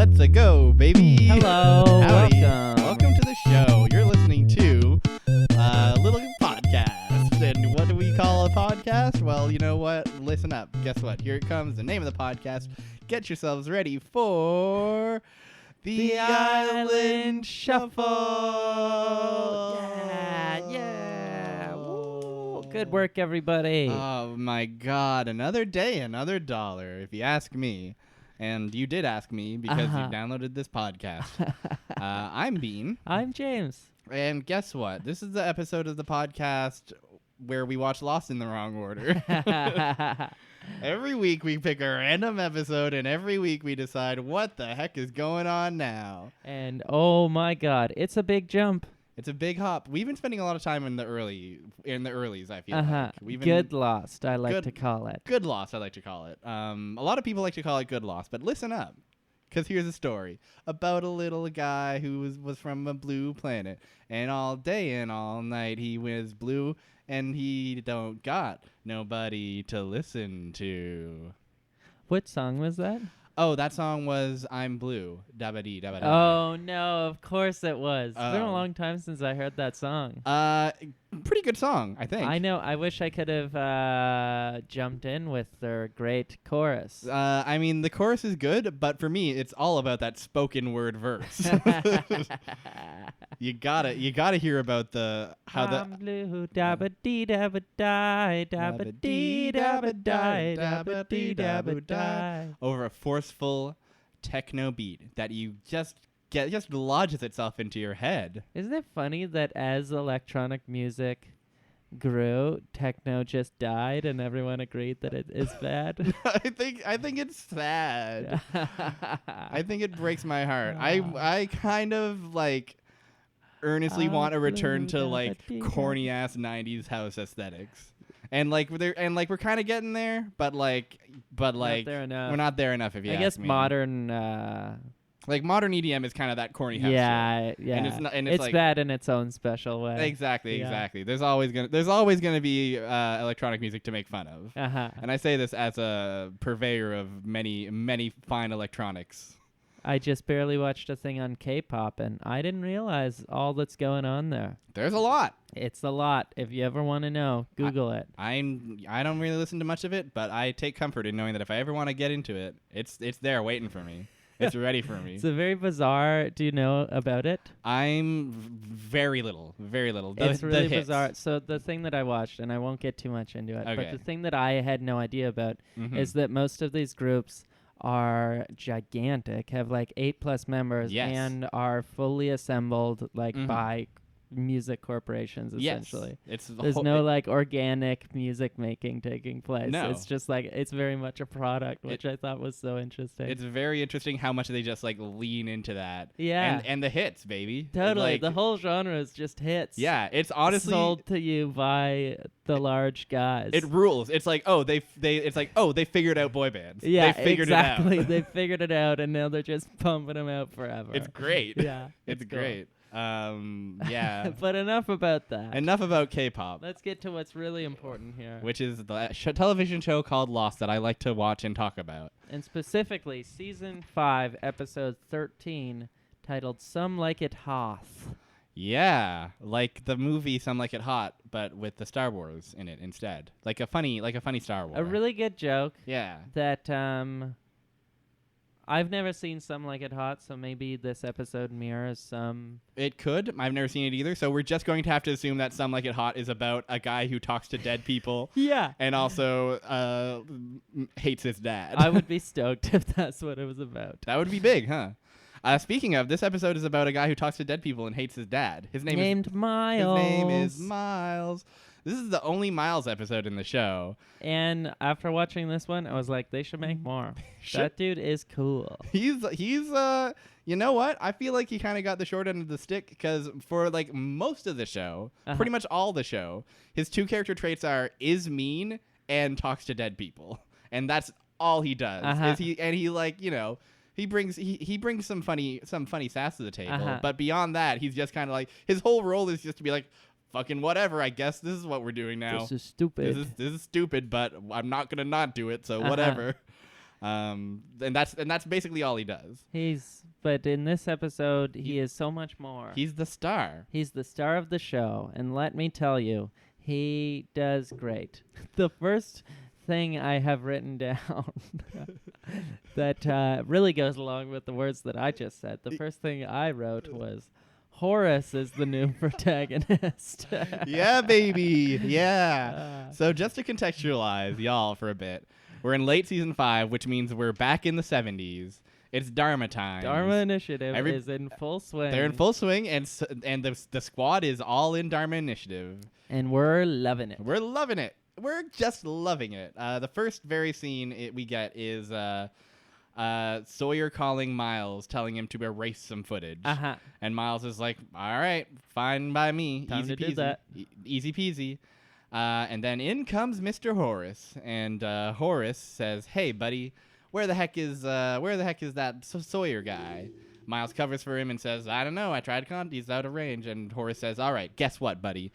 Let's go, baby. Hello. Howdy. Welcome. Welcome to the show. You're listening to a little podcast. And what do we call a podcast? Well, you know what? Listen up. Guess what? Here it comes. The name of the podcast. Get yourselves ready for the Island Shuffle. Yeah. Woo. Good work, everybody. Oh my God. Another day, another dollar, if you ask me. And you did ask me because you downloaded this podcast. I'm Bean. I'm James. And guess what? This is the episode of the podcast where we watch Lost in the wrong order. Every week we pick a random episode, and every week we decide what the heck is going on now. And oh my God, it's a big jump. It's a big hop. We've been spending a lot of time in the earlies, I feel like. We've been Good Lost, I like to call it. Good Lost, I like to call it. A lot of people like to call it Good Lost, but listen up. Because here's a story about a little guy who was from a blue planet. And all day and all night he was blue, and he don't got nobody to listen to. What song was that? Oh, that song was I'm Blue. Dabba-dee, dabba-dee. Oh, no, of course it was. It's been a long time since I heard that song. Pretty good song, I think. I know. I wish I could have jumped in with their great chorus. I mean, the chorus is good, but for me, it's all about that spoken word verse. You gotta hear about I'm blue, dabba dee dabba die, dabba dee dabba die, dabba dee dabba die. Over a forceful techno beat that you just lodges itself into your head. Isn't it funny that as electronic music grew, techno just died and everyone agreed that it is bad? I think it's sad. I think it breaks my heart. I kind of like earnestly want to return to like corny ass 90s house aesthetics. And like we're kind of getting there, but we're not there enough if you I ask guess me. modern Like modern EDM is kind of that corny house shit. Yeah. And it's like, bad in its own special way. Exactly. There's always gonna be electronic music to make fun of. And I say this as a purveyor of many fine electronics. I just barely watched a thing on K-pop, and I didn't realize all that's going on there. There's a lot. It's a lot. If you ever want to know, Google it. I don't really listen to much of it, but I take comfort in knowing that if I ever want to get into it, it's there waiting for me. It's ready for me. It's a very bizarre. Do you know about it? I'm very little. It's really bizarre. So the thing that I watched, and I won't get too much into it, but the thing that I had no idea about is that most of these groups are gigantic, have like 8+ members, and are fully assembled by music corporations, essentially. There's no like organic music making taking place. No. It's just like it's very much a product, which I thought was so interesting. It's very interesting how much they just like lean into that. Yeah. And the hits, baby. Totally. Like, the whole genre is just hits. Yeah, it's honestly sold to you by the large guys. It rules. It's like, they figured out boy bands. Yeah, they figured exactly. it out. They figured it out, and now they're just pumping them out forever. It's great. Yeah. It's cool. great. Yeah. But enough about that. Enough about K-pop. Let's get to what's really important here. Which is the television show called Lost that I like to watch and talk about. And specifically, Season 5, Episode 13, titled Some Like It Hoth. Yeah, like the movie Some Like It Hot, but with the Star Wars in it instead. Like a funny Star Wars. A really good joke. Yeah. That I've never seen Some Like It Hot, so maybe this episode mirrors some. It could. I've never seen it either, so we're just going to have to assume that Some Like It Hot is about a guy who talks to dead people. Yeah. And also hates his dad. I would be stoked if that's what it was about. That would be big, huh? Speaking of, this episode is about a guy who talks to dead people and hates his dad. His name is Miles. His name is Miles. This is the only Miles episode in the show. And after watching this one, I was like, they should make more. That dude is cool. He's you know what? I feel like he kind of got the short end of the stick because for like most of the show, pretty much all the show, his two character traits is mean and talks to dead people. And that's all he does. He like, you know, he brings some funny sass to the table. But beyond that, he's just kind of like, his whole role is just to be like, fucking whatever, I guess this is what we're doing now. This is stupid. This is stupid, but I'm not gonna not do it, so whatever. And that's basically all he does. But in this episode, he is so much more. He's the star. He's the star of the show, and let me tell you, he does great. The first thing I have written down that really goes along with the words that I just said. The first thing I wrote was, Horace is the new protagonist. Yeah, baby. Yeah. So just to contextualize y'all for a bit, we're in late season 5, which means we're back in the 70s. It's Dharma time. Dharma Initiative is in full swing. They're in full swing, and the squad is all in Dharma Initiative. And we're loving it. We're loving it. We're just loving it. The first very scene we get is Sawyer calling Miles, telling him to erase some footage. And Miles is like, all right, fine by me. Time easy to peasy. do that. Easy peasy. And then in comes Mr. Horace, and Horace says, "Hey, buddy, where the heck is that Sawyer guy?" Miles covers for him and says, "I don't know. I tried he's out of range." And Horace says, "All right, guess what, buddy?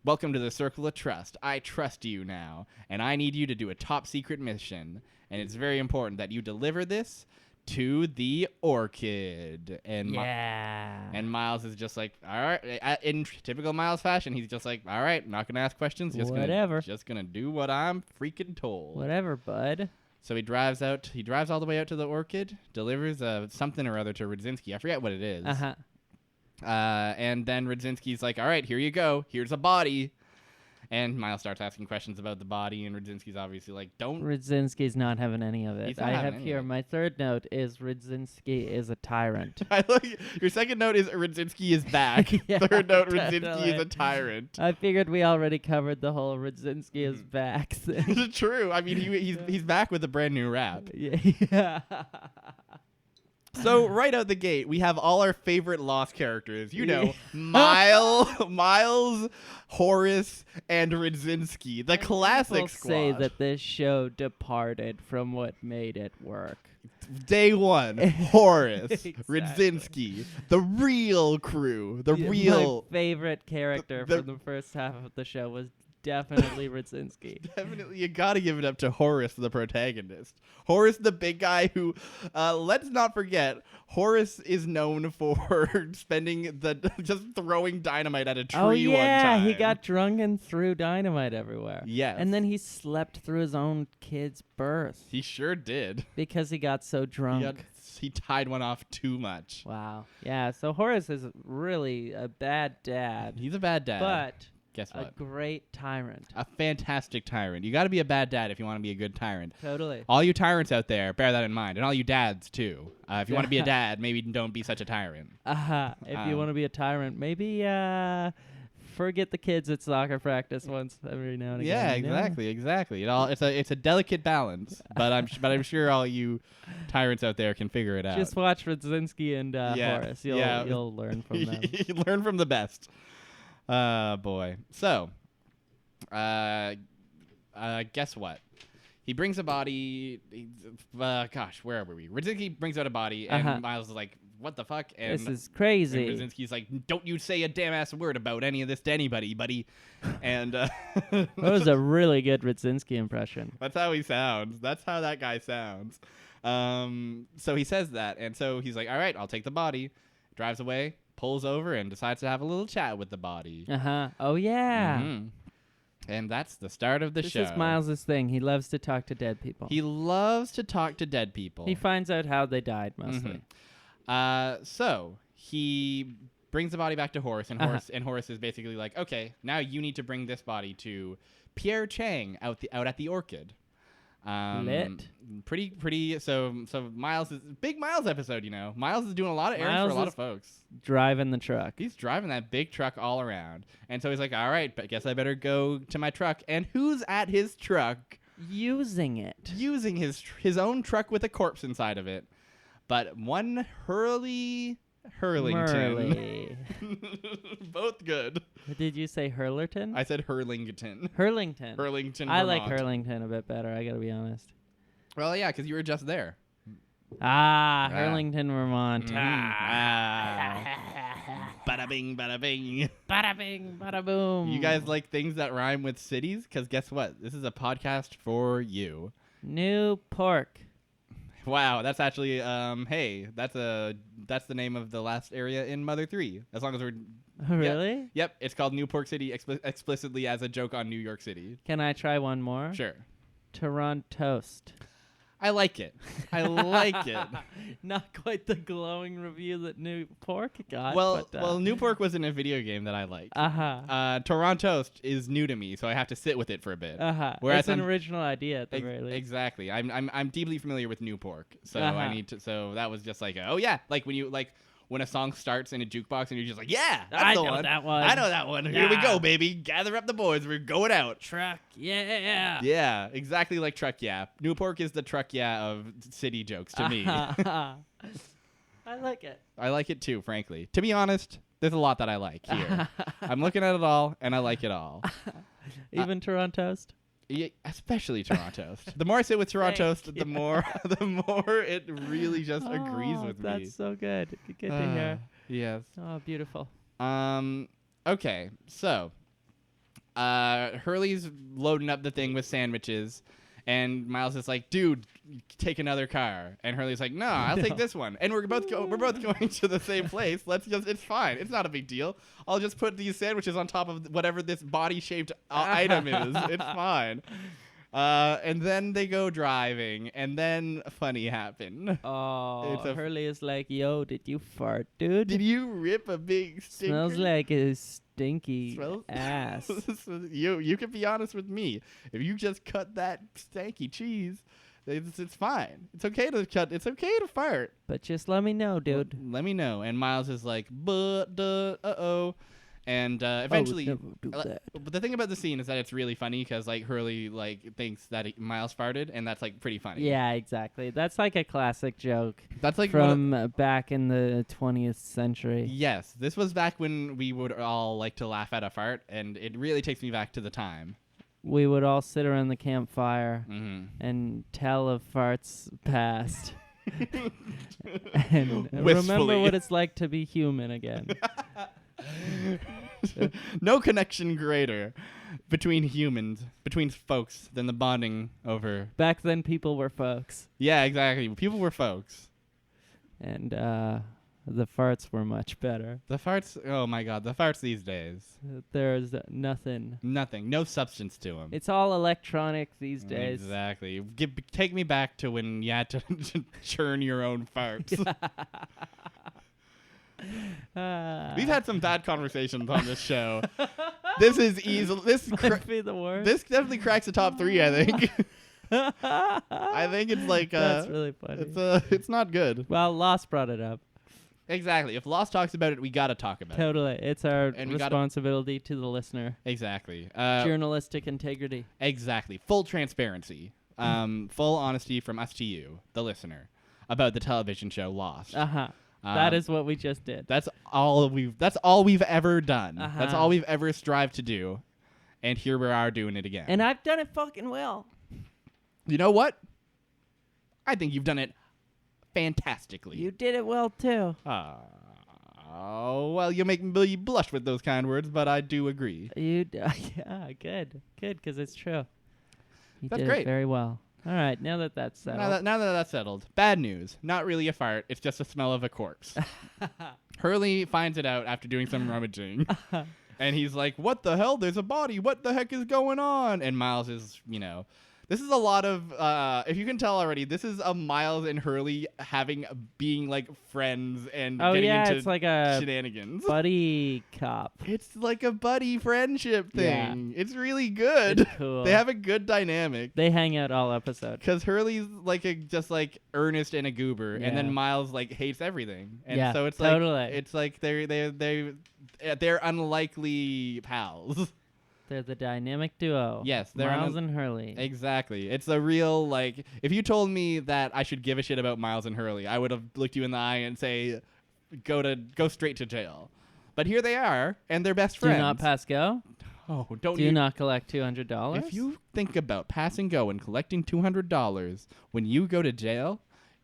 Welcome to the Circle of Trust. I trust you now, and I need you to do a top secret mission, and it's very important that you deliver this to the Orchid." And and Miles is just like, all right, in typical Miles fashion, he's just like, all right, not gonna ask questions, just gonna do what I'm freaking told. Whatever, bud. So he drives all the way out to the Orchid, delivers something or other to Radzinski. I forget what it is. And then Radzinski's like, all right, here you go. Here's a body. And Miles starts asking questions about the body, and Radzinski's obviously like, don't. Radzinski's not have any of it. I have here, my third note is Radzinski is a tyrant. Your second note is Radzinski is back. Yeah, third note, Radzinski is a tyrant. I figured we already covered the whole Radzinski is back thing. True. I mean, he's back with a brand new rap. Yeah. So right out the gate, we have all our favorite Lost characters. You know, Miles, Horace, and Radzinski, the classic squad. Say that this show departed from what made it work. Day one, Horace, exactly. Radzinski, the real crew, my favorite character from the first half of the show was definitely Radzinski. Definitely, you gotta give it up to Horace, the protagonist. Horace, the big guy who, let's not forget, Horace is known for just throwing dynamite at a tree. Oh yeah, one time. He got drunk and threw dynamite everywhere. Yes. And then he slept through his own kid's birth. He sure did. Because he got so drunk. He tied one off too much. Wow. Yeah, so Horace is really a bad dad. He's a bad dad. But guess what? A great tyrant. A fantastic tyrant. You got to be a bad dad if you want to be a good tyrant. Totally. All you tyrants out there, bear that in mind. And all you dads, too. If you want to be a dad, maybe don't be such a tyrant. If you want to be a tyrant, maybe forget the kids at soccer practice once every now and again. Yeah, exactly. It's a delicate balance, but I'm sure all you tyrants out there can figure it out. Just watch Radzinski and Horace. You'll learn from them. You learn from the best. Boy. So, guess what? He brings a body. Where were we? Radzinski brings out a body, and Miles is like, what the fuck? And this is crazy. And Radzinski's like, don't you say a damn ass word about any of this to anybody, buddy. And that was a really good Radzinski impression. That's how he sounds. That's how that guy sounds. So he says that, and so he's like, all right, I'll take the body. Drives away, pulls over, and decides to have a little chat with the body. Oh yeah. Mm-hmm. And that's the start of the show. This is Miles' thing. He loves to talk to dead people. He loves to talk to dead people. He finds out how they died, mostly. So he brings the body back to Horace, and Horace is basically like, okay, now you need to bring this body to Pierre Chang out at the Orchid. Lit. Pretty. So Miles is big Miles episode. You know, Miles is doing a lot of errands for a lot of folks. Driving the truck. He's driving that big truck all around, and so he's like, all right, but guess I better go to my truck. And who's at his truck? Using it. Using his own truck with a corpse inside of it. But one Hurlington. Both good. Did you say Hurlerton? I said Hurlington. Hurlington, Vermont. I like Hurlington a bit better, I gotta be honest. Well, yeah, because you were just there. Hurlington, Vermont. Bada bing, bada bing. Bada bing, bada boom. You guys like things that rhyme with cities? Because guess what? This is a podcast for you. New pork. Wow, that's actually hey, that's the name of the last area in Mother 3. As long as we're Really? Yep, it's called Newport City explicitly as a joke on New York City. Can I try one more? Sure. Torontoast. I like it. I like it. Not quite the glowing review that New Pork got. Well, New Pork wasn't a video game that I liked. Torontoast is new to me, so I have to sit with it for a bit. Whereas it's an original idea at the very least. Exactly. I'm deeply familiar with New Pork, so I need to. So that was just like, oh yeah, like when a song starts in a jukebox and you're just like, yeah, that's the one. I know that one. I know that one. Here we go, baby. Gather up the boys. We're going out. Truck, yeah. Yeah, exactly like Truck Yeah. New Pork is the Truck Yeah of city jokes to me. I like it. I like it too, frankly. To be honest, there's a lot that I like here. I'm looking at it all, and I like it all. Even Torontoast? Yeah, especially Torontoast. The more I sit with Torontoast, the more it really just agrees with me. That's so good. Good to hear. Yes. Oh, beautiful. Okay, so Hurley's loading up the thing with sandwiches, and Miles is like, "Dude, take another car." And Hurley's like, "No, I'll take this one." And we're both going to the same place. It's fine. It's not a big deal. I'll just put these sandwiches on top of whatever this body-shaped item is. It's fine. And then they go driving, and then funny happened. Oh, Hurley is like, "Yo, did you fart, dude? Did you rip a big stinker? Smells like a stinky ass." You can be honest with me. If you just cut that stanky cheese, it's fine. It's okay to cut. It's okay to fart. But just let me know, dude. Well, let me know. And Miles is like, uh-oh. And eventually, but the thing about the scene is that it's really funny because like Hurley like thinks that Miles farted, and that's like pretty funny. Yeah, exactly. That's like a classic joke. That's like from back in the 20th century. Yes, this was back when we would all like to laugh at a fart, and it really takes me back to the time. We would all sit around the campfire and tell of farts past. And remember what it's like to be human again. No connection greater between humans, between folks, than the bonding over. Back then, people were folks. Yeah, exactly. People were folks. And the farts were much better. The farts, oh my God, the farts these days. There's nothing. Nothing. No substance to them. It's all electronic these days. Exactly. Take me back to when you had to churn your own farts. We've had some bad conversations on this show. This is easily might be the worst. This definitely cracks the top 3, I think. I think it's like that's really funny. It's not good. Well, Lost brought it up. Exactly. If Lost talks about it, we gotta talk about it. Totally. It's our responsibility to the listener. Exactly. Journalistic integrity. Exactly. Full transparency. Full honesty from us to you, the listener, about the television show Lost. That is what we just did. That's all we've ever done. That's all we've ever strived to do. And here we are doing it again. And I've done it fucking well. You know what? I think you've done it fantastically. You did it well too. Oh, well, you make me blush with those kind words, but I do agree. Yeah, good, because it's true. You That's did great. It very well. All right, now that that's settled. Now that that's settled, bad news. Not really a fart. It's just the smell of a corpse. Hurley finds it out after doing some rummaging. And he's like, what the hell? There's a body. What the heck is going on? And Miles is, this is a lot of, if you can tell already, this is a Miles and Hurley being like friends and getting into it's like a shenanigans. Buddy cop. It's like a buddy friendship thing. Yeah. It's really good. It's cool. They have a good dynamic. They hang out all episode. Because Hurley's like just like earnest and a goober, and then Miles like hates everything. And so it's totally. Like it's like they're unlikely pals. They're the dynamic duo. Yes, they're Miles and Hurley. Exactly. It's a real, like, if you told me that I should give a shit about Miles and Hurley, I would have looked you in the eye and say, go straight to jail. But here they are, and they're best friends. Do not pass go? Oh, don't Do not collect $200? If you think about passing go and collecting $200 when you go to jail,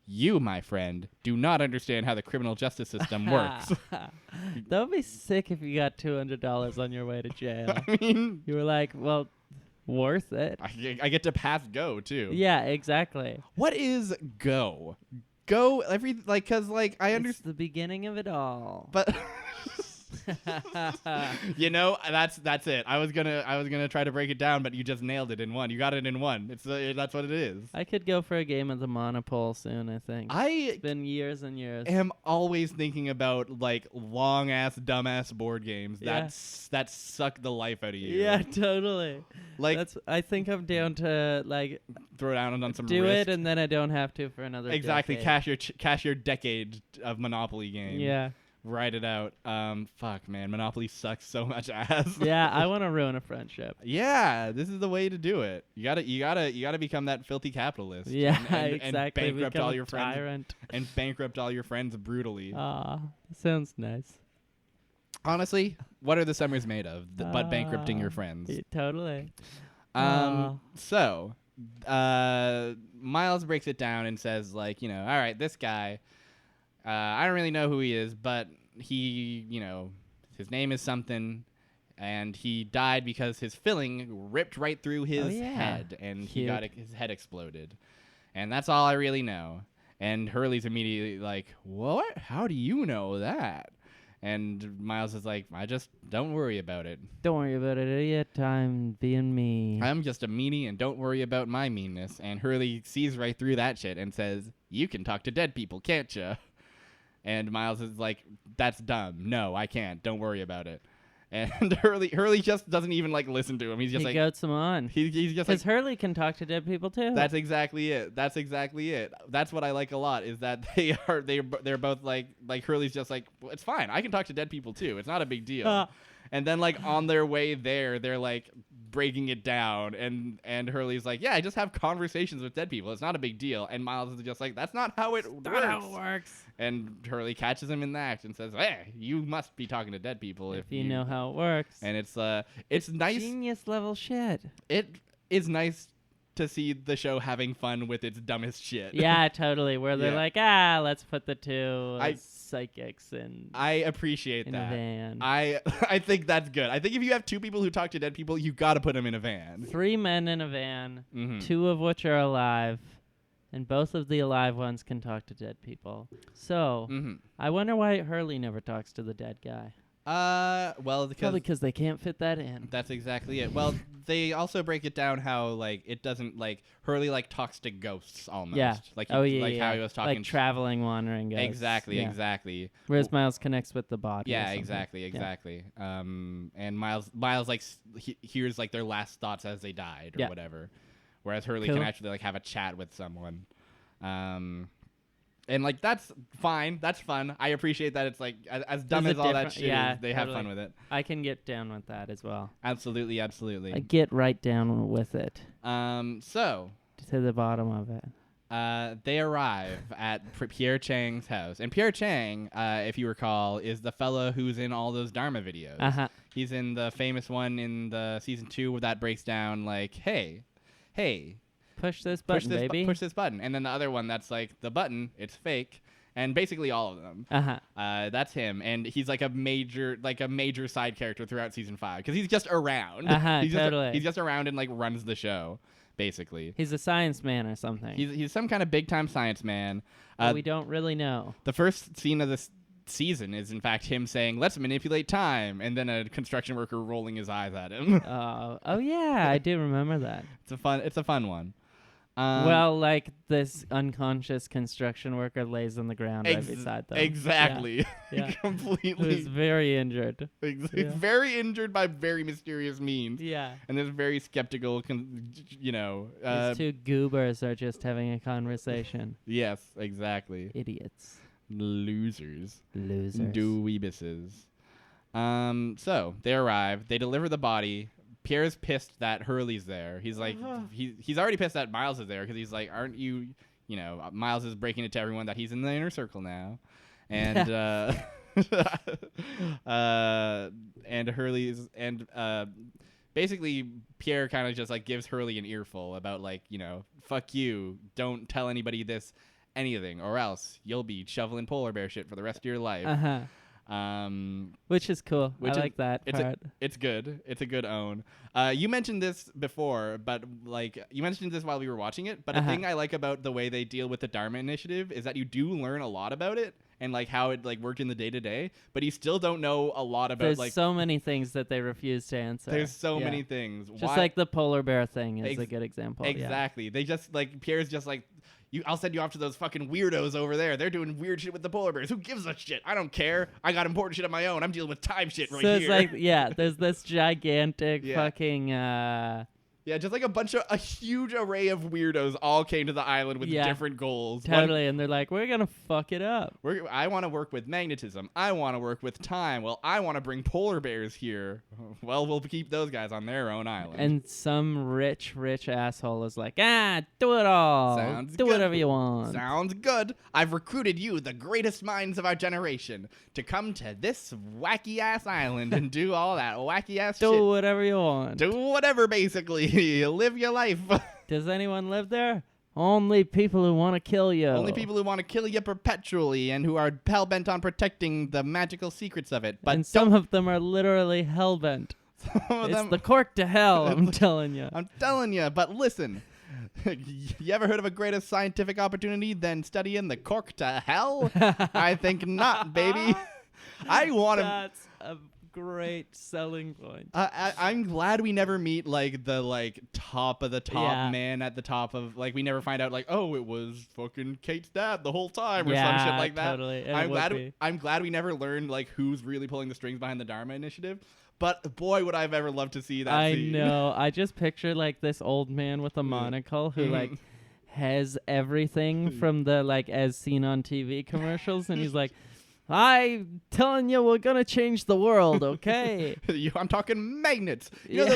you, my friend, do not understand how the criminal justice system works. That would be sick if you got $200 on your way to jail. I mean, you were like, well, worth it. I get to pass go too. Yeah, exactly. What is go? Go cause I understand. It's the beginning of it all. But that's it. I was gonna try to break it down, but you just nailed it in one. You got it in one. That's what it is. I could go for a game of the Monopole soon. I think it's been years and years. Am always thinking about long ass dumbass board games that suck the life out of you. Yeah, totally. I think I'm down to throw down on some do risk. it, and then I don't have to for another. Exactly. Decade. Cash your decade of Monopoly game. Yeah. Write it out. Fuck, man. Monopoly sucks so much ass. Yeah, I want to ruin a friendship. Yeah, this is the way to do it. You gotta become that filthy capitalist. Yeah, and exactly. And bankrupt all your tyrant. friends. And bankrupt all your friends brutally. Sounds nice. Honestly, what are the summers made of? But bankrupting your friends. Yeah, totally. So, Miles breaks it down and says, all right, this guy. I don't really know who he is, but he, his name is something, and he died because his filling ripped right through his head, and he got his head exploded. And that's all I really know. And Hurley's immediately like, what? How do you know that? And Miles is like, I just don't worry about it. Don't worry about it, idiot. I'm being me. I'm just a meanie, and don't worry about my meanness. And Hurley sees right through that shit and says, you can talk to dead people, can't you? And Miles is like, that's dumb. No, I can't. Don't worry about it. And Hurley just doesn't even listen to him. He's just he goats him on. He's just because Hurley can talk to dead people too. That's exactly it. That's what I like a lot is that they're both like Hurley's just like, well, it's fine. I can talk to dead people too. It's not a big deal. And then on their way there, they're breaking it down, and Hurley's like, yeah, I just have conversations with dead people. It's not a big deal. And Miles is just like, that's not how it works. And Hurley catches him in the act and says, hey, you must be talking to dead people if you know how it works. And it's nice. Genius level shit. It is nice to see the show having fun with its dumbest shit. Yeah, totally. Where they're like, let's put the two psychics in. I appreciate that. In a van. I think that's good. I think if you have two people who talk to dead people, you got to put them in a van. 3 men in a van, 2 of which are alive, and both of the alive ones can talk to dead people. So, I wonder why Hurley never talks to the dead guy. Well, probably because they can't fit that in. That's exactly it. Well, they also break it down how it doesn't Hurley talks to ghosts almost. Yeah. How he was talking traveling, wandering ghosts. Exactly. Whereas Miles connects with the body. Yeah, exactly. Yeah. And Miles hears their last thoughts as they died or whatever. Whereas Hurley can actually have a chat with someone. And that's fine. That's fun. I appreciate that it's as dumb as all that shit is, they have fun with it. I can get down with that as well. Absolutely. I get right down with it. So to the bottom of it. They arrive at Pierre Chang's house. And Pierre Chang, if you recall, is the fellow who's in all those Dharma videos. Uh-huh. He's in the famous one in the season 2 where that breaks down hey, push this button, baby. Push this button. And then the other one that's the button, it's fake. And basically all of them. That's him. And he's a major side character throughout season 5 because he's just around. He's just around and runs the show, basically. He's a science man or something. He's some kind of big time science man. We don't really know. The first scene of this season is in fact him saying, let's manipulate time, and then a construction worker rolling his eyes at him. Oh yeah, I do remember that. It's a fun one. This unconscious construction worker lays on the ground right beside them. Exactly. Yeah. Completely. He's very injured. He's very injured by very mysterious means. Yeah. And there's very skeptical, These 2 goobers are just having a conversation. Yes, exactly. Idiots. Losers. Dweebuses. So they arrive. They deliver the body. Pierre's pissed that Hurley's there. He's he's already pissed that Miles is there because he's like, aren't you, Miles is breaking it to everyone that he's in the inner circle now. And and Hurley's basically Pierre kind of just gives Hurley an earful about fuck you, don't tell anybody anything or else you'll be shoveling polar bear shit for the rest of your life. Which is cool. I like that part. It's good. It's a good own. You mentioned this before, but like you mentioned this while we were watching it. But a thing I like about the way they deal with the Dharma Initiative is that you do learn a lot about it and like how it like worked in the day to day. But you still don't know a lot about. There's like so many things that they refuse to answer. There's so many things. Just like the polar bear thing is a good example. Exactly. They just like Pierre's just like. I'll send you off to those fucking weirdos over there. They're doing weird shit with the polar bears. Who gives a shit? I don't care. I got important shit of my own. I'm dealing with time shit right here. So it's like, there's this gigantic fucking... Yeah, just like a huge array of weirdos all came to the island with different goals. Totally, and they're like, we're going to fuck it up. I want to work with magnetism. I want to work with time. Well, I want to bring polar bears here. Well, we'll keep those guys on their own island. And some rich asshole is like, do it all. Sounds do good. Whatever you want. Sounds good. I've recruited you, the greatest minds of our generation, to come to this wacky-ass island and do all that wacky-ass shit. Do whatever you want. Do whatever, basically. Live your life. Does anyone live there? Only people who want to kill you. Only people who want to kill you perpetually and who are hell-bent on protecting the magical secrets of it. But and some of them are literally hell-bent. It's the cork to hell, I'm telling you. I'm telling you. But listen, you ever heard of a greater scientific opportunity than studying the cork to hell? I think not, baby. I want to... That's a great selling point. I'm glad we never meet like the top of the top man at the top of we never find out oh, it was fucking Kate's dad the whole time or some shit like that. Totally. I'm glad we never learned who's really pulling the strings behind the Dharma Initiative. But boy, would I've ever loved to see that. I know. I just picture this old man with a monocle who has everything from the as seen on TV commercials, and he's like, I'm telling you, we're gonna change the world, okay? I'm talking magnets. You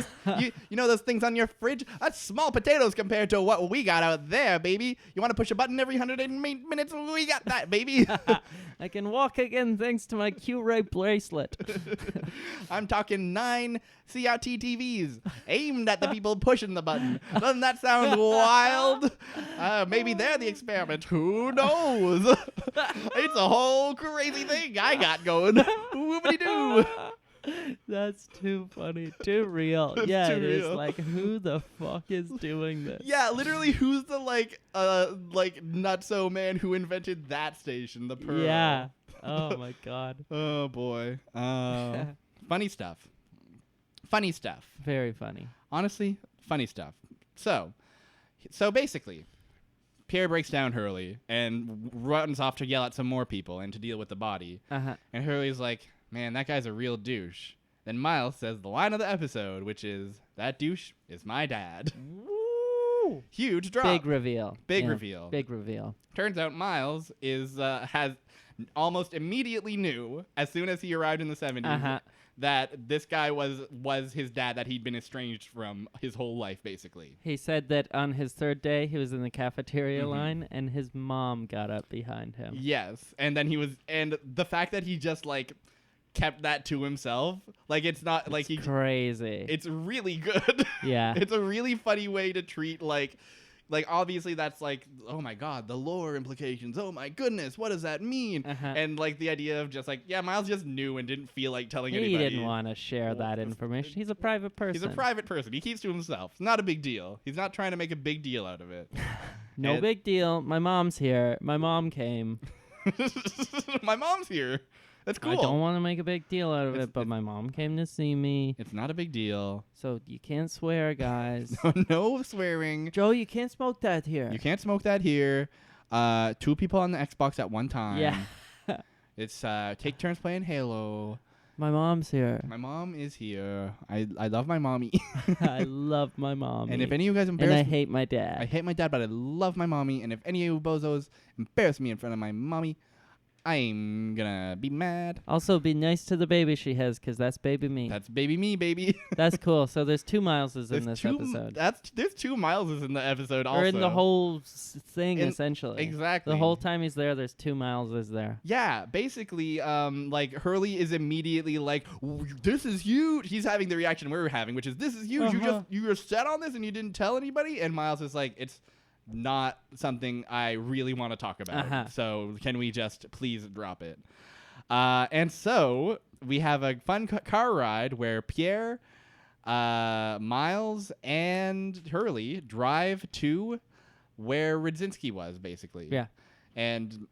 know those things on your fridge? That's small potatoes compared to what we got out there, baby. You want to push a button every 108 minutes? We got that, baby. I can walk again thanks to my Q-ray bracelet. I'm talking 9 CRT TVs aimed at the people pushing the button. Doesn't that sound wild? Maybe they're the experiment. Who knows? It's a whole crazy thing I got going. Whoopity-doo. That's too funny. Too real. Yeah, it is who the fuck is doing this? Yeah, literally, who's the nutso man who invented that station, the Pearl? Yeah. Oh my god. Oh boy. Funny stuff. Funny stuff. Very funny. Honestly, funny stuff. So basically, Pierre breaks down Hurley and runs off to yell at some more people and to deal with the body. And Hurley's like, man, that guy's a real douche. Then Miles says the line of the episode, which is, that douche is my dad. Woo! Huge drop. Big reveal. Big reveal. Big reveal. Turns out Miles has almost immediately knew, as soon as he arrived in the 70s, that this guy was his dad that he'd been estranged from his whole life, basically. He said that on his third day, he was in the cafeteria line, and his mom got up behind him. Yes, and then and the fact that he just, kept that to himself, it's not, it's crazy. It's really good. Yeah. It's a really funny way to treat, obviously that's oh my god, the lore implications, oh my goodness, what does that mean? And the idea of just Miles just knew and didn't feel like telling anybody. He didn't want to share that information. He's a private person. He's a private person. He keeps to himself. It's not a big deal. He's not trying to make a big deal out of it. No big deal. My mom's here. My mom came. My mom's here. That's cool. I don't want to make a big deal out of it, but my mom came to see me. It's not a big deal. So you can't swear, guys. No swearing. Joe, you can't smoke that here. You can't smoke that here. 2 people on the Xbox at one time. Yeah. It's take turns playing Halo. My mom's here. My mom is here. I love my mommy. I love my mommy. And if any of you guys embarrass me... And I hate my dad. I hate my dad, but I love my mommy. And if any of you bozos embarrass me in front of my mommy, I'm gonna be mad. Also, be nice to the baby she has, because that's baby me. That's baby me, baby. That's cool. So there's 2 Mileses in this episode. There's 2 Mileses in the episode also. Or in the whole thing, essentially. Exactly. The whole time he's there, there's 2 Mileses there. Yeah, basically, Hurley is immediately like, this is huge. He's having the reaction we were having, which is, this is huge. You were set on this and you didn't tell anybody? And Miles is like, it's not something I really want to talk about. So can we just please drop it? And so we have a fun car ride where Pierre, Miles, and Hurley drive to where Radzinski was, basically. Yeah. And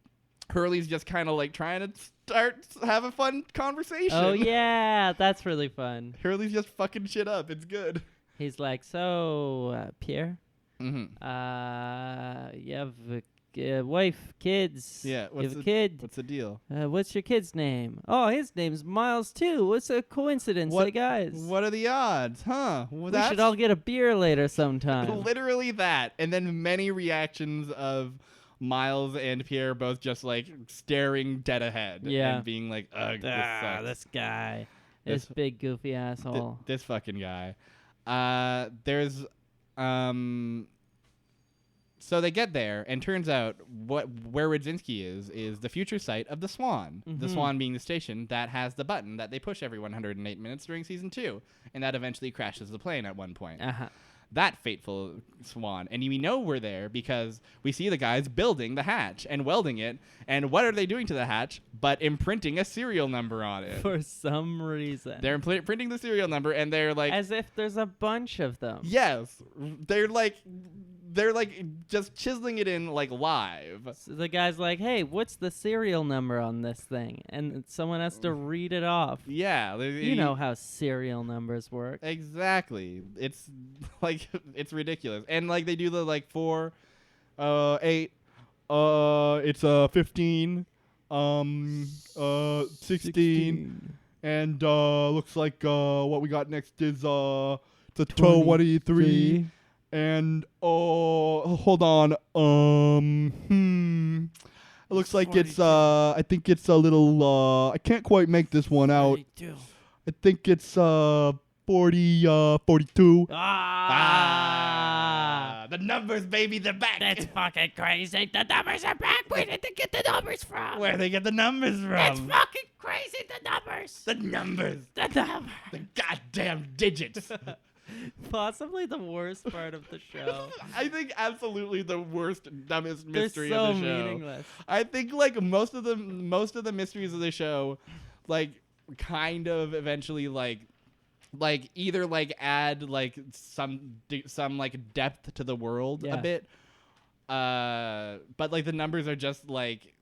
Hurley's just kind of like trying to have a fun conversation. Oh, yeah. That's really fun. Hurley's just fucking shit up. It's good. He's like, so, Pierre, Mm-hmm. you have a wife, kids. Yeah. You have a kid. What's the deal? What's your kid's name? Oh, his name's Miles, too. What's a coincidence, hey, guys? What are the odds? Huh? Well, we should all get a beer later sometime. Literally that. And then many reactions of Miles and Pierre both just like staring dead ahead. Yeah. And being like, ugh, this sucks. This guy. This big goofy asshole. This fucking guy. There's so they get there, and turns out where Radzinski is the future site of the Swan. Mm-hmm. The Swan being the station that has the button that they push every 108 minutes during season 2, and that eventually crashes the plane at one point. Uh-huh. That fateful Swan. And we know we're there because we see the guys building the hatch and welding it. And what are they doing to the hatch but imprinting a serial number on it? For some reason. They're printing the serial number, and they're like... As if there's a bunch of them. Yes. They're like just chiseling it in like live. So the guy's like, hey, what's the serial number on this thing? And someone has to read it off. Yeah. You know how serial numbers work. Exactly. It's like, it's ridiculous. And like they do the like 4, 8, it's 15, 16. And looks like what we got next is the 23. And hold on. It looks like 42. It's I think it's a little I can't quite make this one out. 42. I think it's 42. The numbers, baby, they're back. That's fucking crazy. The numbers are back. Where did they get the numbers from? Where they get the numbers from? That's fucking crazy. The numbers. The numbers. The numbers. The goddamn digits. Possibly the worst part of the show. I think absolutely the worst, dumbest mystery They're so of the show. meaningless. I think like most of the mysteries of the show, like kind of eventually like either like add like some like depth to the world a bit, but like the numbers are just like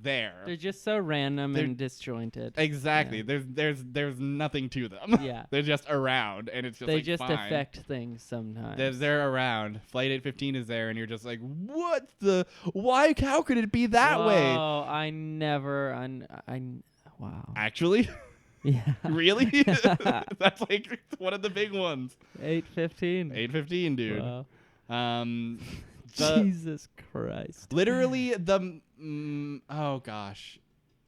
there. They're just so random and disjointed. Exactly. Yeah. There's nothing to them. Yeah. They're just around, and it's just they like just fine. affect things sometimes. They're around. Flight 815 is there, and you're just like, what the? Why? How could it be that way? Oh, I never. Wow. Actually. Yeah. Really? That's like one of the big ones. 815. 815, dude. Wow. Jesus Christ. Literally oh gosh.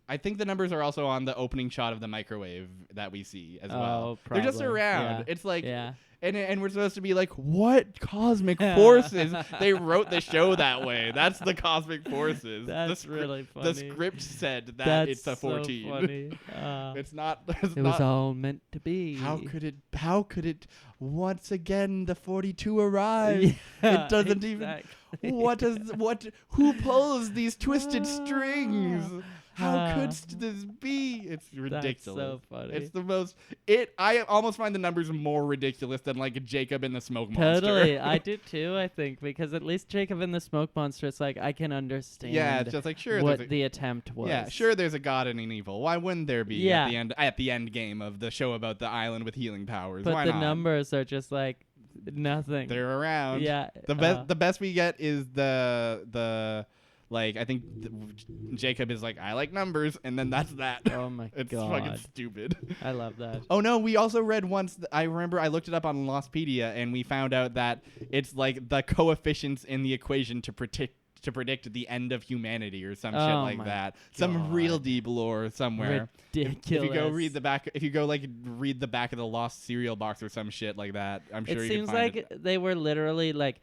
I think the numbers are also on the opening shot of the microwave that we see as well. Probably. They're just around. Yeah. It's like yeah. And we're supposed to be like, what cosmic forces? They wrote the show that way. That's the cosmic forces. That's really funny. The script said that it's a 14. So funny. It's not. It was all meant to be. How could it? Once again, the 42 arrive. Yeah, It doesn't exactly. even. Who pulls these twisted strings? How could this be? It's ridiculous. That's so funny. It's the most. I almost find the numbers more ridiculous than like Jacob and the Smoke Monster. Totally, I did too. I think because at least Jacob and the Smoke Monster, it's like I can understand. Yeah, it's just like sure what the attempt was. Yeah, sure. There's a god and an evil. Why wouldn't there be Yeah. at the end game of the show about the island with healing powers? But Why the not? numbers are just like nothing. They're around. Yeah. The best we get is the. Like, I think Jacob is like, I like numbers, and then that's that. Oh, my it's God. fucking stupid. I love that. Oh, no, we also read once, I remember I looked it up on Lostpedia, and we found out that it's like the coefficients in the equation to predict the end of humanity or some shit like that. God. Some real deep lore somewhere. Ridiculous. If you go read the back, read the back of the Lost cereal box or some shit like that, I'm sure you can find it. It seems like they were literally like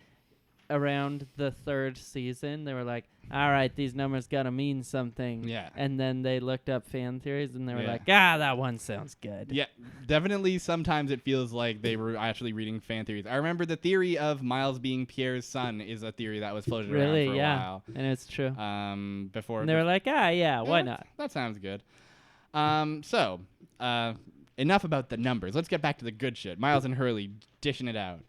around the 3rd season, they were like, all right, these numbers gotta mean something. Yeah. And then they looked up fan theories and they were like, that one sounds good. Yeah, definitely sometimes it feels like they were actually reading fan theories. I remember the theory of Miles being Pierre's son is a theory that was floated around for a while. And it's true. Before. And they were like, why not? That sounds good. So, enough about the numbers. Let's get back to the good shit. Miles and Hurley dishing it out.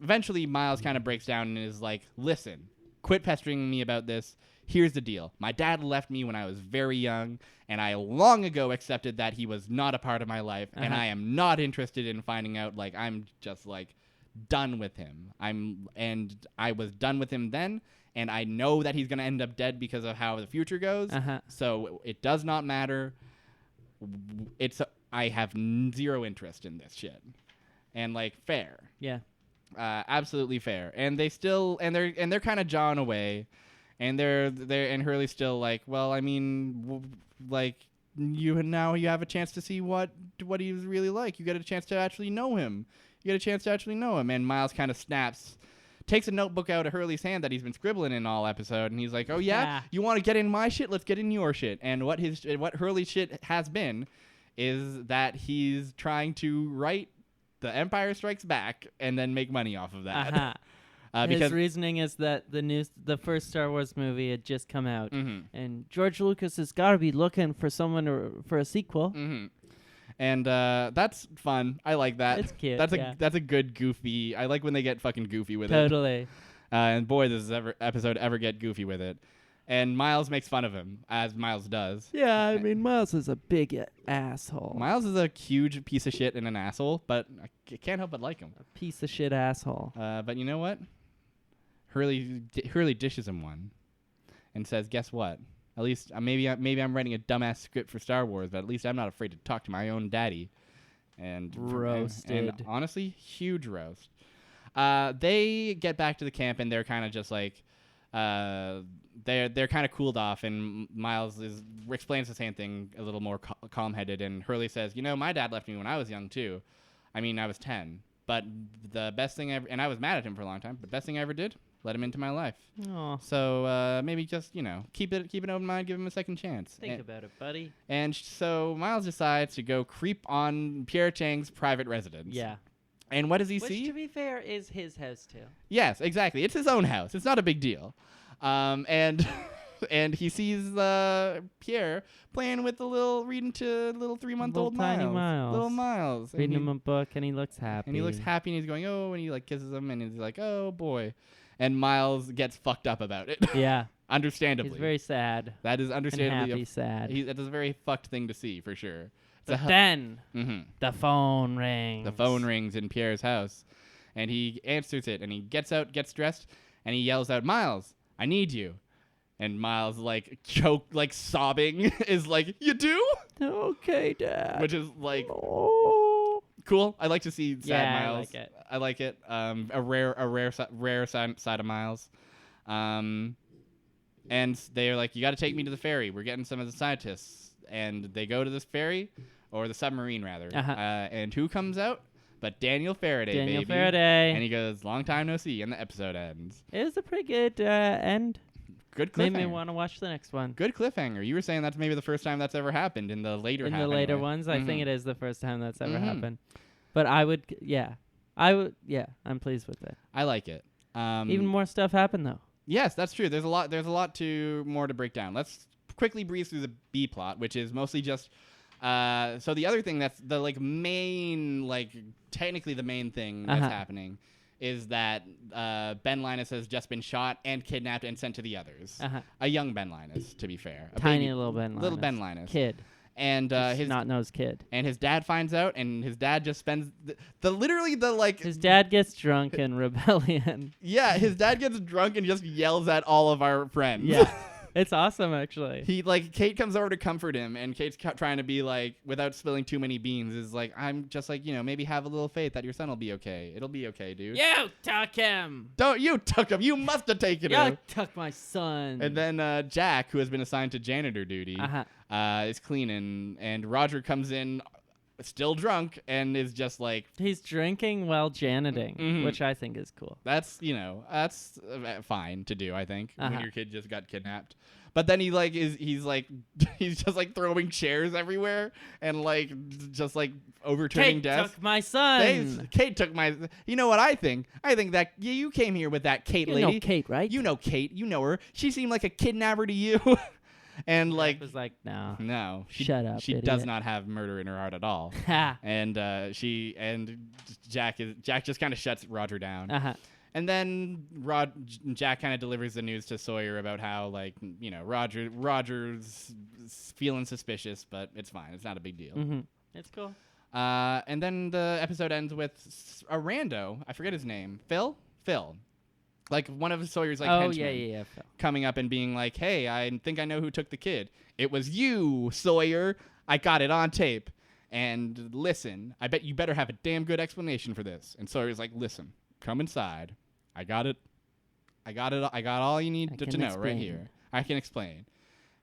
Eventually, Miles kind of breaks down and is like, listen, quit pestering me about this. Here's the deal. My dad left me when I was very young, and I long ago accepted that he was not a part of my life, and I am not interested in finding out. Like, I'm just, like, done with him. I was done with him then, and I know that he's going to end up dead because of how the future goes, so it does not matter. I have zero interest in this shit. And, like, fair. Yeah. Absolutely fair. And they're kind of jawing away. And and Hurley's still like, well, I mean, like, you have a chance to see what he's really like. You get a chance to actually know him. And Miles kind of snaps, takes a notebook out of Hurley's hand that he's been scribbling in all episode, and he's like, oh yeah, you want to get in my shit? Let's get in your shit. And what Hurley's shit has been is that he's trying to write The Empire Strikes Back and then make money off of that. Because his reasoning is that the first Star Wars movie had just come out, and George Lucas has got to be looking for someone for a sequel. And that's fun. I like that. It's cute. That's a good goofy. I like when they get fucking goofy with it. Totally. And boy, does this episode ever get goofy with it. And Miles makes fun of him, as Miles does. Yeah, I mean, Miles is a big asshole. Miles is a huge piece of shit and an asshole, but I can't help but like him. A piece of shit asshole. But you know what? Hurley dishes him one and says, guess what? At least maybe I'm writing a dumbass script for Star Wars, but at least I'm not afraid to talk to my own daddy. And roasted. And honestly, huge roast. They get back to the camp and they're kind of just like, they're kind of cooled off, and Miles explains the same thing a little more calm-headed, and Hurley says, my dad left me when I was young too. I mean, I was 10, but the best thing ever, and I was mad at him for a long time, but the best thing I ever did, let him into my life. Aww. So maybe just, keep an open mind, give him a second chance. Think about it, buddy. And so Miles decides to go creep on Pierre Chang's private residence. Yeah. And what does he see? Which, to be fair, is his house too. Yes, exactly. It's his own house. It's not a big deal. And and he sees Pierre playing with reading to little 3-month-old Miles. Little Miles. Reading him a book, and he looks happy. And he's going, oh, and he like kisses him, and he's like, oh boy. And Miles gets fucked up about it. Yeah. Understandably. He's very sad. That is understandably and happy, sad. That is a very fucked thing to see, for sure. But then, the phone rings. The phone rings in Pierre's house, and he answers it, and he gets out, gets dressed, and he yells out, Miles, I need you. And Miles, like, sobbing, is like, you do? Okay, Dad. Which is, like, oh. Cool. I like to see sad Miles. I like it. I like it. A rare side of Miles. And they're like, you got to take me to the ferry. We're getting some of the scientists. And they go to this ferry, or the submarine, rather. And who comes out? But Daniel Faraday, Daniel Faraday. And he goes, long time no see, and the episode ends. It was a pretty good end. Good cliffhanger. Made me want to watch the next one. Good cliffhanger. You were saying that's maybe the first time that's ever happened in the later ones. I think it is the first time that's ever happened. But I'm pleased with it. I like it. Even more stuff happened though. Yes, that's true. There's a lot more to break down. Let's quickly breeze through the B plot, which is mostly just so the other thing that's the main, technically the main thing that's happening is that Ben Linus has just been shot and kidnapped and sent to the others. A young Ben Linus, to be fair. Tiny little Ben Linus. Little Ben Linus. Kid. And his snot-nosed kid. And his dad finds out, and his dad just spends his dad gets drunk in rebellion. Yeah, his dad gets drunk and just yells at all of our friends. Yeah. It's awesome, actually. Kate comes over to comfort him, and Kate's trying to be without spilling too many beans, is like, I'm just maybe have a little faith that your son will be okay. It'll be okay, dude. You took him. Don't you took him. You must have taken him. You took my son. And then Jack, who has been assigned to janitor duty, is cleaning, and Roger comes in still drunk and is just he's drinking while janiting, which I think is cool. That's that's fine to do, I think, when your kid just got kidnapped. But then he's just throwing chairs everywhere and just overturning desks. Kate took my son. Kate took my. You know what I think? I think that you came here with that Kate lady. You know Kate, right? You know Kate. You know her. She seemed like a kidnapper to you. And like was like, no, shut up. She idiot. does not have murder in her heart at all. And Jack just kind of shuts Roger down. And then Jack kind of delivers the news to Sawyer about how, like, you know, Roger's feeling suspicious, but it's fine. It's not a big deal. It's cool. And then the episode ends with a rando. I forget his name. Phil. Like one of Sawyer's henchmen coming up and being like, "Hey, I think I know who took the kid. It was you, Sawyer. I got it on tape. And listen, I bet you better have a damn good explanation for this." And Sawyer's like, "Listen, come inside. I got it. I got all you need to know right here. I can explain."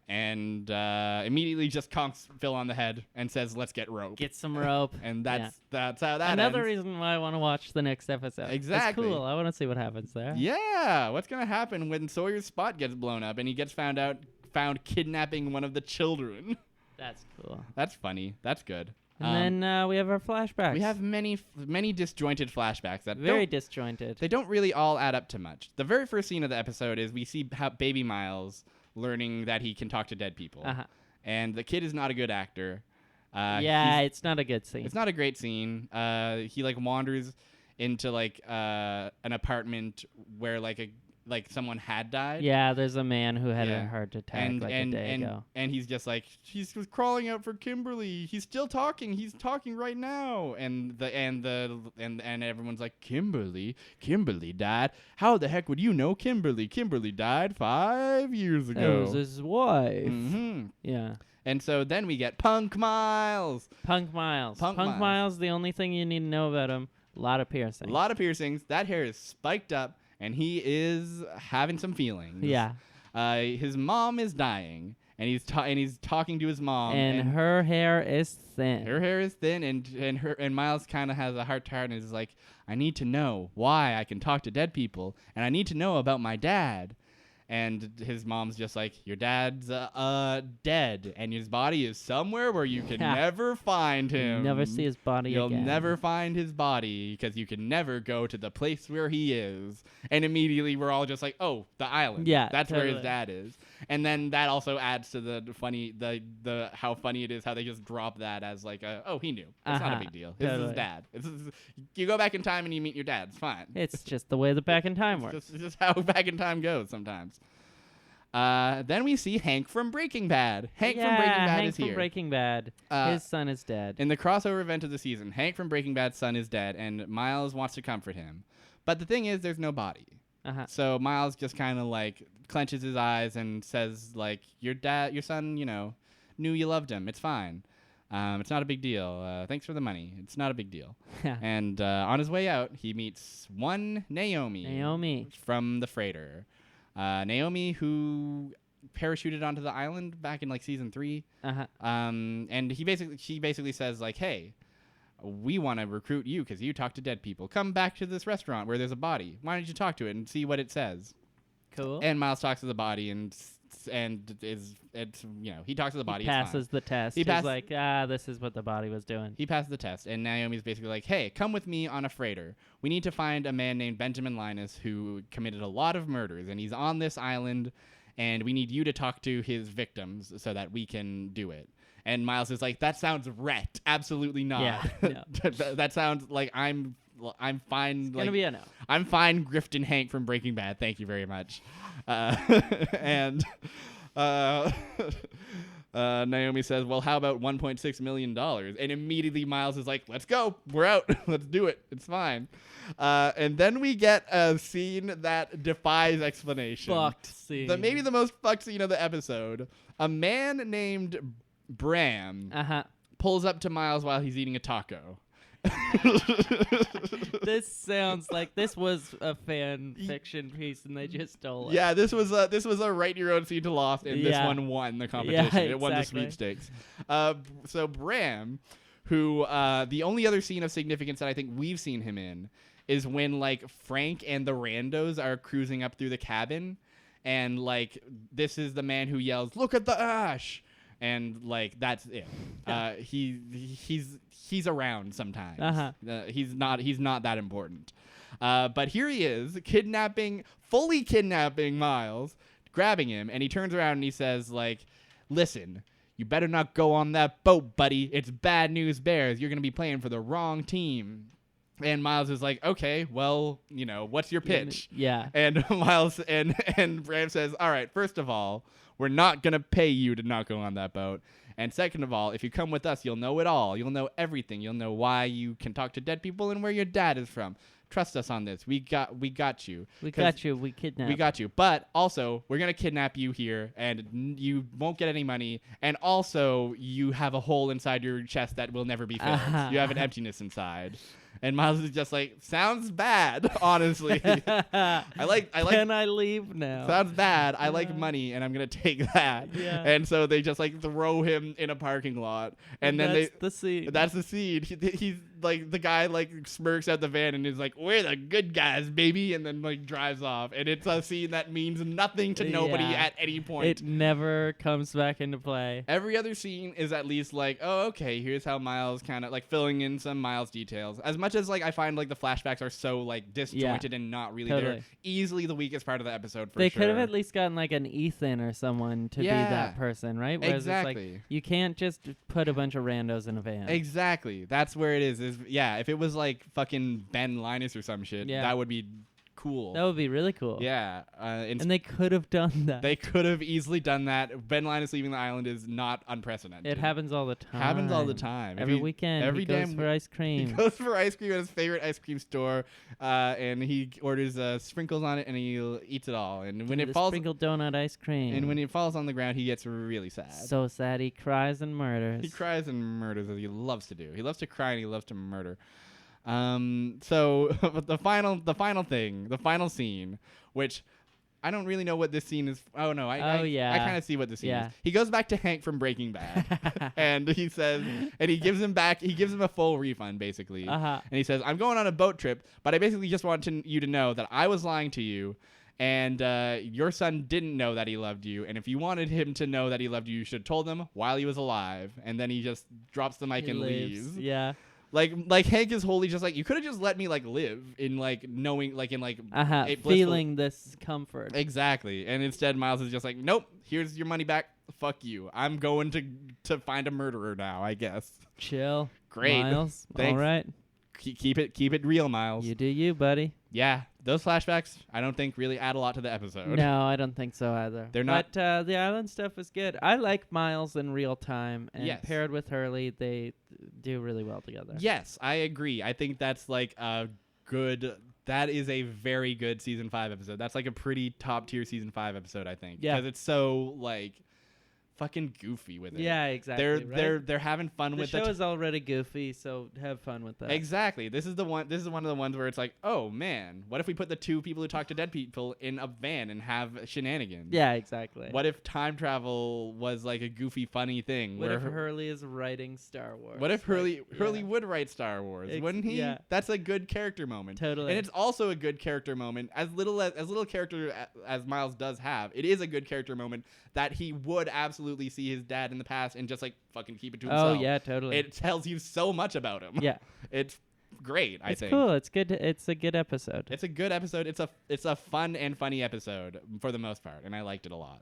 And immediately just conks Phil on the head and says, "Let's get rope. Get some rope." And that's how that Another ends. reason why I want to watch the next episode. Exactly. It's cool. I want to see what happens there. Yeah. What's going to happen when Sawyer's spot gets blown up and he gets found kidnapping one of the children? That's cool. That's funny. That's good. And then we have our flashbacks. We have many disjointed flashbacks that very disjointed. They don't really all add up to much. The very first scene of the episode is we see how baby Miles learning that he can talk to dead people. And the kid is not a good actor. It's not a good scene. It's not a great scene. He like wanders into like an apartment where like someone had died. Yeah, there's a man who had a heart attack a day ago. And he's just like, he's crawling out for Kimberly. He's still talking. He's talking right now. And everyone's like, Kimberly died. How the heck would you know Kimberly? Kimberly died 5 years ago. That was his wife. Mm-hmm. Yeah. And so then we get Punk Miles. Punk Miles, the only thing you need to know about him, a lot of piercings. That hair is spiked up. And he is having some feelings. Yeah. His mom is dying, and he's talking to his mom. And her hair is thin. Her hair is thin, and Miles kind of has a heart to heart, and is like, I need to know why I can talk to dead people, and I need to know about my dad. And his mom's just like, your dad's dead, and his body is somewhere where you can never find him. You'll never see his body again. You'll never find his body because you can never go to the place where he is. And immediately we're all just like, oh, the island. Yeah, that's totally where his dad is. And then that also adds to the how funny it is how they just drop that as like, he knew. It's not a big deal. This is his dad. You go back in time and you meet your dad. It's fine. It's just the way the back in time works. It's just how back in time goes sometimes. Then we see Hank from Breaking Bad. Hank from Breaking Bad. His son is dead. In the crossover event of the season, Hank from Breaking Bad's son is dead, and Miles wants to comfort him. But the thing is, there's no body. So Miles just kind of like clenches his eyes and says like, your son, knew you loved him. It's fine. It's not a big deal. Thanks for the money. It's not a big deal. And on his way out, he meets one Naomi from the freighter. Naomi, who parachuted onto the island back in like season 3. And she basically says like, hey, we want to recruit you because you talk to dead people. Come back to this restaurant where there's a body. Why don't you talk to it and see what it says? Cool. And Miles talks to the body and he talks to the body. He passes the test. He's like, this is what the body was doing. He passes the test, and Naomi's basically like, hey, come with me on a freighter. We need to find a man named Benjamin Linus who committed a lot of murders, and he's on this island, and we need you to talk to his victims so that we can do it. And Miles is like, that sounds wrecked. Absolutely not. Yeah, no. That sounds like I'm fine. It's gonna be a no. I'm fine grifting Hank from Breaking Bad. Thank you very much. Naomi says, well, how about $1.6 million? And immediately Miles is like, let's go. We're out. Let's do it. It's fine. And then we get a scene that defies explanation. Fucked scene. Maybe the most fucked scene of the episode. A man named Bram pulls up to Miles while he's eating a taco. This sounds like this was a fan fiction piece and they just stole it. Yeah, this was a write your own scene to Lost, and this one won the competition. Yeah, exactly. It won the sweepstakes. So Bram, who the only other scene of significance that I think we've seen him in is when like Frank and the randos are cruising up through the cabin, and like this is the man who yells, "Look at the ash!" And like that's it. He's around sometimes. He's not that important. But here he is, fully kidnapping Miles, grabbing him, and he turns around and he says like, listen, you better not go on that boat, buddy. It's bad news bears. You're going to be playing for the wrong team. And Miles is like, okay, well, what's your pitch? Yeah. And Miles and Bram says, all right, first of all, we're not going to pay you to not go on that boat. And second of all, if you come with us, you'll know it all. You'll know everything. You'll know why you can talk to dead people and where your dad is from. Trust us on this. We got you. We got you. We kidnapped. We got you. But also, we're going to kidnap you here, and you won't get any money. And also, you have a hole inside your chest that will never be filled. You have an emptiness inside. And Miles is just like, sounds bad, honestly. I like. Can I leave now? Sounds bad. I like money, and I'm gonna take that. Yeah. And so they just like throw him in a parking lot, and then that's the scene. That's the scene. He's like, the guy like smirks at the van and is like, "We're the good guys, baby," and then like drives off. And it's a scene that means nothing to nobody at any point. It never comes back into play. Every other scene is at least like, oh, okay, here's how Miles kind of like filling in some Miles details. As much as like I find like the flashbacks are so like disjointed and not really there, easily the weakest part of the episode. They could have at least gotten like an Ethan or someone to be that person, right? Whereas exactly. It's like, you can't just put a bunch of randos in a van. Exactly. That's where it is. If it was like fucking Ben Linus or some shit, that would be cool. That would be really cool. Yeah. And they could have done that. They could have easily done that. Ben Linus leaving the island is not unprecedented. It happens all the time. Happens all the time. Every weekend. He goes for ice cream. He goes for ice cream at his favorite ice cream store, and he orders sprinkles on it, and he eats it all. And when it falls, sprinkled donut ice cream. And when it falls on the ground, he gets really sad. So sad. He cries and murders. He cries and murders as he loves to do. He loves to cry and he loves to murder. So the final scene, which I don't really know what this scene is. Oh no, I kind of see what this scene is. He goes back to Hank from Breaking Bad, and he says, and he gives him a full refund basically. And he says, I'm going on a boat trip, but I basically just want you to know that I was lying to you. And your son didn't know that he loved you. And if you wanted him to know that he loved you, you should have told him while he was alive. And then he just drops the mic and leaves. Yeah. Like Hank is wholly just like, you could have just let me like live in like knowing like in like feeling this comfort. Exactly. And instead Miles is just like, nope, here's your money back. Fuck you. I'm going to find a murderer now, I guess. Chill. Great. Miles. Thanks. All right. Keep it real, Miles. You do you, buddy. Yeah, those flashbacks I don't think really add a lot to the episode. No, I don't think so either. They're not. But the island stuff is good. I like Miles in real time, and paired with Hurley, they do really well together. Yes, I agree. I think that's like a good. That is a very good season 5 episode. That's like a pretty top tier season 5 episode, I think. Yeah, because it's so like fucking goofy with it. Yeah, exactly. They're having fun with it. The show is already goofy, so have fun with that. Exactly. This is one of the ones where it's like, oh man, what if we put the two people who talk to dead people in a van and have shenanigans? Yeah, exactly. What if time travel was like a goofy, funny thing? What if Hurley is writing Star Wars? What if Hurley would write Star Wars? Wouldn't he? Yeah. That's a good character moment. Totally. And it's also a good character moment. As little character as Miles does have, it is a good character moment that he would absolutely see his dad in the past and just like fucking keep it to himself. Oh yeah, totally. It tells you so much about him. Yeah. It's great, I think. It's cool. It's good. It's a good episode. It's a good episode. It's a fun and funny episode for the most part, and I liked it a lot.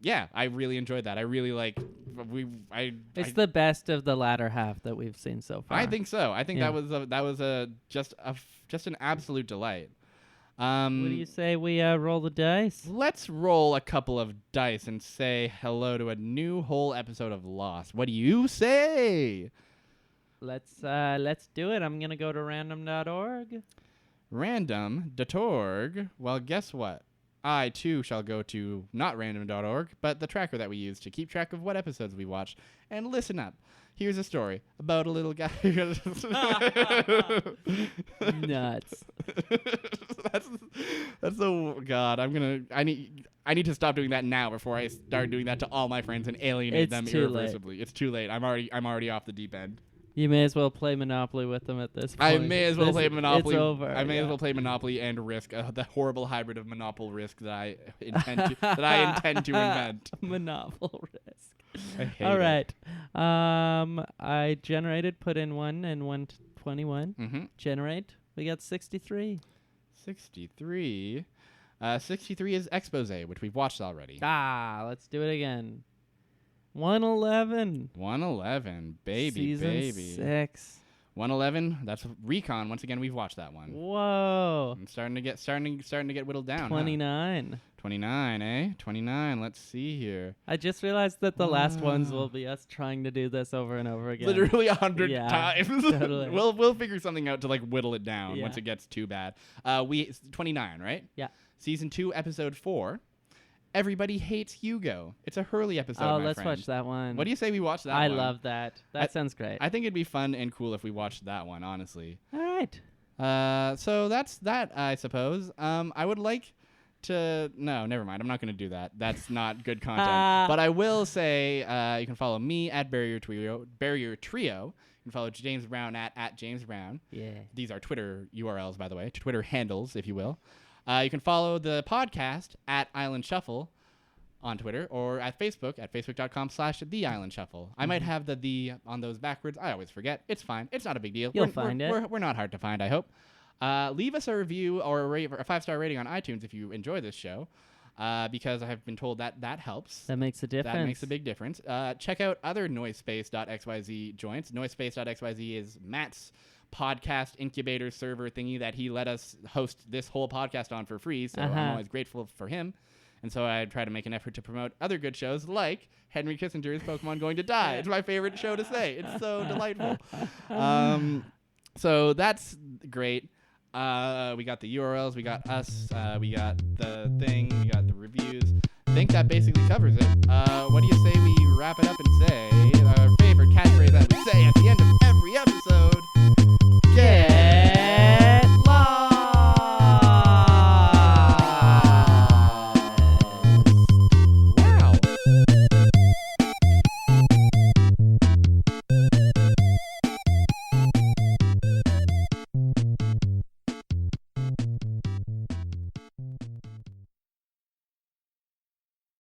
Yeah, I really enjoyed that. I really It's the best of the latter half that we've seen so far. I think so. I think that was just an absolute delight. What do you say we roll the dice? Let's roll a couple of dice and say hello to a new whole episode of Lost. What do you say? Let's do it. I'm gonna go to random.org. Random.org. Well, guess what? I too shall go to not random.org, but the tracker that we use to keep track of what episodes we watch. And listen up. Here's a story about a little guy. Nuts. That's so God. I need to stop doing that now before I start doing that to all my friends and alienate them irreversibly. Late. It's too late. I'm already off the deep end. You may as well play Monopoly with them at this point. I may as well play Monopoly. It's over. I may as well play Monopoly and Risk, the horrible hybrid of Monopoly Risk that I intend to invent. Monopoly Risk. I hate All it. right. I generated, put in 1 and 121. Mm-hmm. Generate. We got 63. 63. 63 is Expose, which we've watched already. Let's do it again. 111. 111, Season 6. 111. That's Recon. Once again, we've watched that one. Whoa. I'm starting to get whittled down. 29. Huh? 29, eh? 29. Let's see here. I just realized that the last ones will be us trying to do this over and over again. Literally 100 times. Totally. We'll figure something out to like whittle it down once it gets too bad. 29, right? Yeah. Season 2, episode 4. Everybody Hates Hugo. It's a Hurley episode. Oh, let's watch that one. What do you say we watch that one? I love that. That sounds great. I think it'd be fun and cool if we watched that one, honestly. All right. So that's that, I suppose. I would like to... No, never mind. I'm not going to do that. That's not good content. But I will say you can follow me at Barrier Trio. You can follow James Brown at James Brown. Yeah. These are Twitter URLs, by the way. Twitter handles, if you will. You can follow the podcast at Island Shuffle on Twitter or at Facebook at facebook.com/The Island Shuffle. I might have the on those backwards. I always forget. It's fine. It's not a big deal. You'll find it. We're not hard to find, I hope. Leave us a review or a 5-star rating on iTunes if you enjoy this show, because I have been told that helps. That makes a difference. That makes a big difference. Check out other Noisepace.xyz joints. Noisepace.xyz is Matt's podcast incubator server thingy that he let us host this whole podcast on for free, so I'm always grateful for him. And so I try to make an effort to promote other good shows like Henry Kissinger's Pokemon Going to Die. It's my favorite show to say. It's so delightful. So that's great. We got the URLs, we got us, we got the thing, we got the reviews. I think that basically covers it. What do you say we wrap it up and